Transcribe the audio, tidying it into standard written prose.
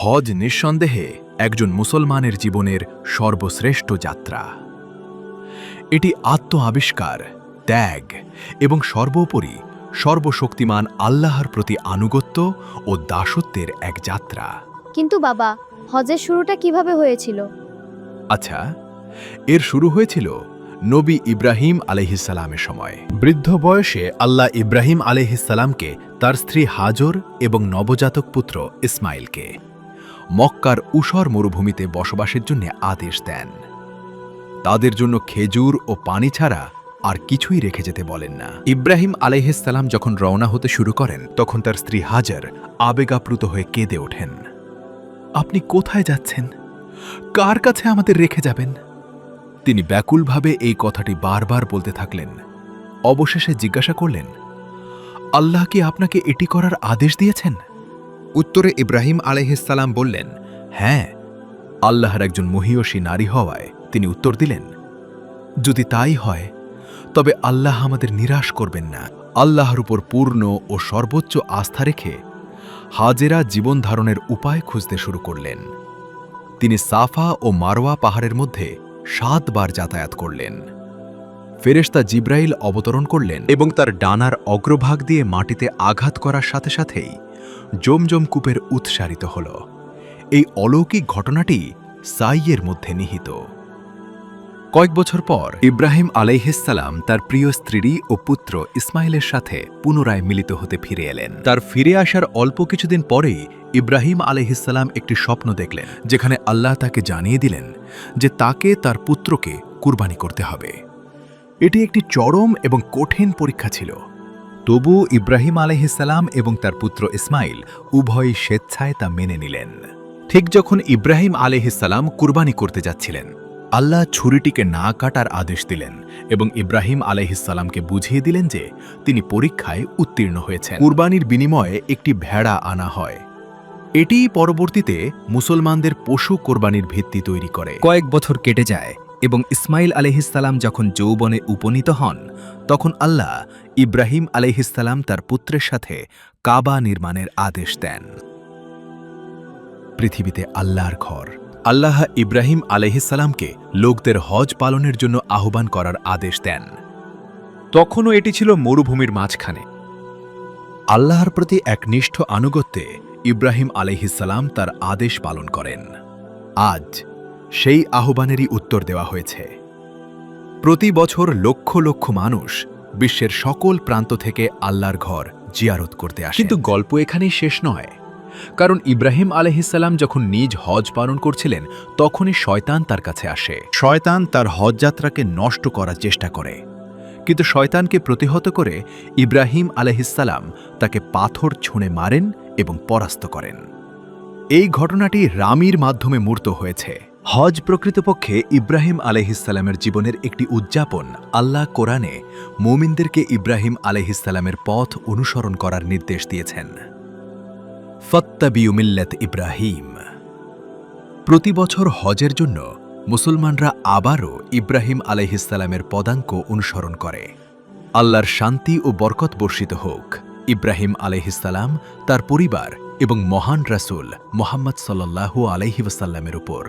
হজ নিঃসন্দেহে একজন মুসলমানের জীবনের সর্বশ্রেষ্ঠ যাত্রা। এটি আত্ম আবিষ্কার, ত্যাগ এবং সর্বোপরি সর্বশক্তিমান আল্লাহর প্রতি আনুগত্য ও দাসত্বের এক যাত্রা। কিন্তু বাবা, হজের শুরুটা কিভাবে হয়েছিল? আচ্ছা, এর শুরু হয়েছিল নবী ইব্রাহিম আলাইহিসসালামের সময়। বৃদ্ধ বয়সে আল্লাহ ইব্রাহিম আলাইহিসসালামকে তার স্ত্রী হাজর এবং নবজাতক পুত্র ইসমাইলকে মক্কার ঊষর মরুভূমিতে বসবাসের জন্য আদেশ দেন। তাদের জন্য খেজুর ও পানি ছাড়া আর কিছুই রেখে যেতে বলেন না। ইব্রাহিম আলাইহিসসালাম যখন রওনা হতে শুরু করেন, তখন তার স্ত্রী হাজর আবেগাপ্লুত হয়ে কেঁদে ওঠেন। আপনি কোথায় যাচ্ছেন? কার কাছে আমাদের রেখে যাবেন? তিনি ব্যাকুলভাবে এই কথাটি বারবার বলতে থাকলেন। অবশেষে জিজ্ঞাসা করলেন, আল্লাহ কি আপনাকে এটি করার আদেশ দিয়েছেন? উত্তরে ইব্রাহিম আলাইহিসসালাম বললেন, হ্যাঁ। আল্লাহর একজন মহীয়সী নারী হওয়ায় তিনি উত্তর দিলেন, যদি তাই হয় তবে আল্লাহ আমাদের নিরাশ করবেন না। আল্লাহর উপর পূর্ণ ও সর্বোচ্চ আস্থা রেখে হাজেরা জীবন ধারণের উপায় খুঁজতে শুরু করলেন। তিনি সাফা ও মারওয়া পাহাড়ের মধ্যে 7 বার যাতায়াত করলেন। ফেরেশতা জিব্রাইল অবতরণ করলেন এবং তার ডানার অগ্রভাগ দিয়ে মাটিতে আঘাত করার সাথে সাথেই জমজম কূপের উৎসারিত হল। এই অলৌকিক ঘটনাটি সাইয়ের মধ্যে নিহিত। কয়েক বছর পর ইব্রাহিম আলাইহিসসালাম তার প্রিয় স্ত্রী ও পুত্র ইসমাইলের সাথে পুনরায় মিলিত হতে ফিরে এলেন। তার ফিরে আসার অল্প কিছুদিন পরেই ইব্রাহিম আলাইহিসসালাম একটি স্বপ্ন দেখলেন, যেখানে আল্লাহ তাকে জানিয়ে দিলেন যে তাকে তার পুত্রকে কুরবানি করতে হবে। এটি একটি চরম এবং কঠিন পরীক্ষা ছিল। তবু ইব্রাহিম আলাইহিসসালাম এবং তার পুত্র ইসমাইল উভয়ই স্বেচ্ছায় তা মেনে নিলেন। ঠিক যখন ইব্রাহিম আলাইহিসসালাম কুরবানি করতে যাচ্ছিলেন, আল্লাহ ছুরিটিকে না কাটার আদেশ দিলেন এবং ইব্রাহিম আলাইহিসসালামকে বুঝিয়ে দিলেন যে তিনি পরীক্ষায় উত্তীর্ণ হয়েছেন। কুরবানির বিনিময়ে একটি ভেড়া আনা হয়। এটিই পরবর্তীতে মুসলমানদের পশু কোরবানির ভিত্তি তৈরি করে। কয়েক বছর কেটে যায় এবং ইসমাইল আলাইহিসসালাম যখন যৌবনে উপনীত হন, তখন আল্লাহ ইব্রাহিম আলাইহিসসালাম তার পুত্রের সাথে কাবা নির্মাণের আদেশ দেন। পৃথিবীতে আল্লাহর ঘর। আল্লাহ ইব্রাহিম আলাইহিসসালামকে লোকদের হজ পালনের জন্য আহ্বান করার আদেশ দেন। তখনও এটি ছিল মরুভূমির মাঝখানে। আল্লাহর প্রতি একনিষ্ঠ আনুগত্যে ইব্রাহিম আলাইহিসসালাম তার আদেশ পালন করেন। আজ সেই আহ্বানেরই উত্তর দেওয়া হয়েছে। প্রতি বছর লক্ষ লক্ষ মানুষ বিশ্বের সকল প্রান্ত থেকে আল্লাহর ঘর জিয়ারত করতে আসে। কিন্তু গল্প এখানেই শেষ নয়, কারণ ইব্রাহিম আলাইহিসসালাম যখন নিজ হজ পালন করছিলেন, তখনই শয়তান তার কাছে আসে। শয়তান তার হজ যাত্রাকে নষ্ট করার চেষ্টা করে, কিন্তু শয়তানকে প্রতিহত করে ইব্রাহিম আলাইহিসসালাম তাকে পাথর ছুঁড়ে মারেন এবং পরাস্ত করেন। এই ঘটনাটি রামির মাধ্যমে মূর্ত হয়েছে। হজ প্রকৃতপক্ষে ইব্রাহিম আলাইহিসসালামের জীবনের একটি উদযাপন। আল্লাহ কোরআনে মুমিনদেরকে ইব্রাহিম আলাইহিসসালামের পথ অনুসরণ করার নির্দেশ দিয়েছেন। ফাত্তাবিউ মিল্লাত ইব্রাহিম। প্রতি বছর হজের জন্য মুসলমানরা আবারও ইব্রাহিম আলাইহিসসালামের পদাঙ্ক অনুসরণ করে। আল্লাহর শান্তি ও বরকত বর্ষিত হোক ইব্রাহিম আলাইহিসসালাম, তার পরিবার এবং মহান রাসূল মুহাম্মদ সাল্লাল্লাহু আলাইহি ওয়াসাল্লামের উপর।